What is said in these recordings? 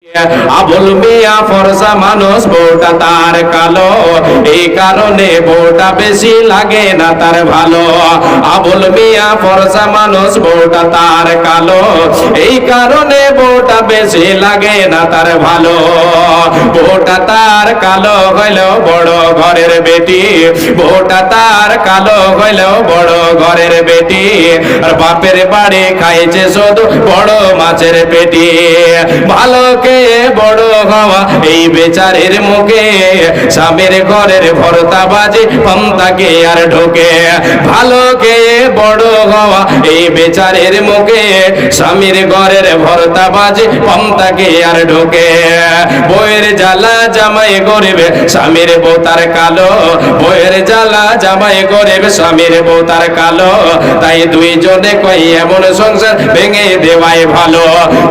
আবুল মিয়া ফরসা মানুষ, বউটা তার কালো, এই কারণে বউটা বেশি লাগে না তার ভালো। আবুল মিয়া ফরসা মানুষ, বউটা তার কালো, এই কারণে বউটা বেশি লাগে না তার ভালো। বউটা তার কালো হইলেও বড় ঘরের বেটি, বউটা তার কালো হইলেও বড় ঘরের বেটি, আর বাপের বাড়ি খাইছে শুধু বড় মাছের পেটি। ভালোকে বড় হওয়া এই বেচারের মুখে, স্বামীর ঘরের ভর্তা বাজে পান্তাকে আর ঢোকে। ভালোকে বড় হওয়া এই বেচারের মুখে, স্বামীর ঘরের ভর্তা বাজে পান্তাকে আর ঢোকে। বইয়ের জ্বালা জামাই গরিব, স্বামীর বউ তার কালো, বইয়ের জ্বালা জামাই গরিব, স্বামীর বউ তার কালো, তাই দুইজনে কই এমন সংসার ভেঙে দেওয়াই ভালো।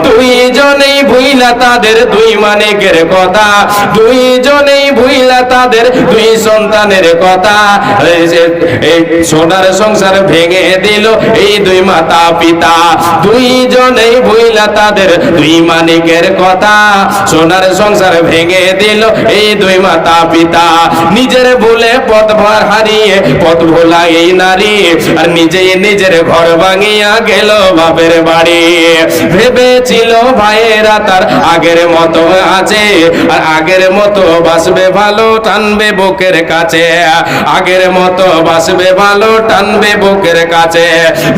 দুইজনেই ভুইলা তাদের দুই মানিকের কথা, দুইজনেই ভুইলা তাদের দুই সন্তানের কথা। এই সোনার সংসার ভেঙে দিল এই দুই মাতা পিতা, দুইজনেই ভুইলা তাদের দুই মানিকের কথা, সোনার সংসার ভেঙে দিল এই দুই মাতা পিতা। নিজের ভুলে পথ হারিয়ে পথ ভোলা এই নারী, আর নিজেই নিজের ঘর ভাঙিয়া গেল বাপের বাড়ি। ভেবেছিল ভাইয়েরা তার আগের মতো আছে, আর আগের মতো বাসবে ভালো, টানবে বুকের কাছে, আগের মতো বাসবে ভালো, টানবে বুকের কাছে।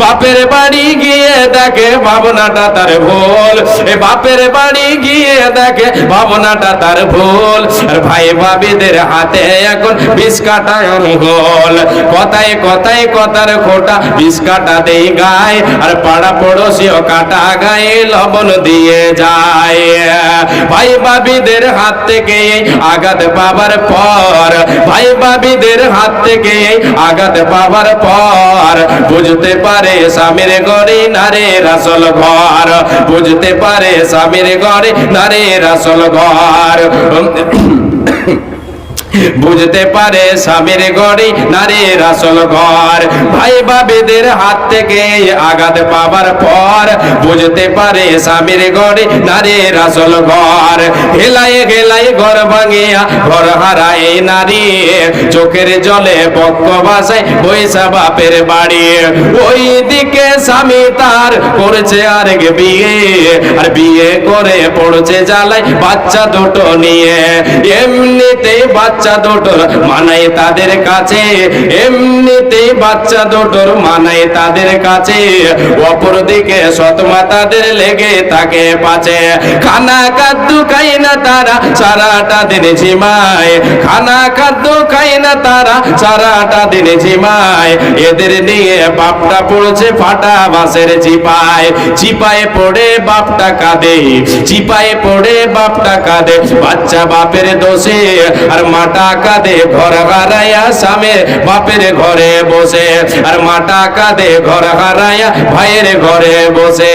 বাপের বাড়ি গিয়ে দেখে ভাবনাটা তার ভুল, এ বাপের বাড়ি গিয়ে দেখে ভাবনাটা তার ভুল। আর ভাই ভাবিদের হাতে এখন বিষ কাটা অঙ্গল, কথায় কথায় কথার খোটা বিষ কাটা দেই গায়, আর পাড়া পড়োশিও কাটা গায়ে লবণ দিয়ে যায়। ভাই ভাবিদের হাত থেকে আঘাত পাবার পর, ভাই ভাবিদের হাত থেকে আঘাত পাবার পর, বুঝতে পারে স্বামীর ঘরে নারীর আসল ঘর, বুঝতে পারে স্বামীর ঘরে নারীর আসল ঘর। বুঝতে পারে স্বামীর ঘরে নারীর আসল ঘর। ভাই ভাবিদের হাত থেকে আঘাত পাবার পর, বুঝতে পারে স্বামীর ঘরে নারীর আসল ঘর। হেলায় হেলায় ঘর ভাঙিয়া ঘর হারায় নারী, চোখের জলে বক্ষ ভাসায় বৈশা বাপের বাড়ি। ওই দিকে স্বামী তার করছে আরেক বিয়ে, আর বিয়ে করে পড়ছে জ্বালায় বাচ্চা দুটো নিয়ে। এমনিতেই বাচ্চা দুটোর মানায় তাদের কাছে, এমনিতেই বাচ্চা দুটোর মানায় তাদের কাছে, অপরদিকে সৎমা তাদের লেগে থাকে পাছে। খানা খাদ্য খাই না তারা সারাটা দিন ঝিমায়, খানা খাদ্য খাই না তারা সারাটা দিন ঝিমায়। এদের নিয়ে বাপটা পড়ছে ফাটা বাঁশের চিপায়, চিপায় পড়ে বাপটা কাঁদে, চিপায় পড়ে বাপটা কাঁদে, বাচ্চা বাপের দোষে, আর মাটা কাঁদে ঘর হারাইয়া স্বামী বাপের ঘরে বসে, আর মাটা কাঁদে ঘর হারাইয়া ভাইয়ের ঘরে বসে।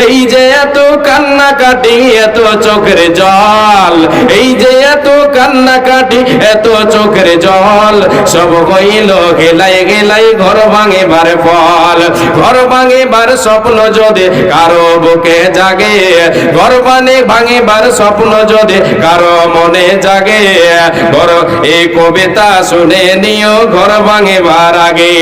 এই যে এত কান্না কাটি এত চোখের জল, এই যে এত কান্না কাটি এত চোখের জল, সব হইল গেলাই গেলাই ঘর ভাঙিবার ফল। ঘর ভাঙিবার স্বপ্ন যদি কারো বুকে জাগে, ঘর ভাঙিবার স্বপ্ন যদি কারো মনে জাগে, ঘর এই কবিতা শুনে নিও ঘর ভাঙিবার আগে।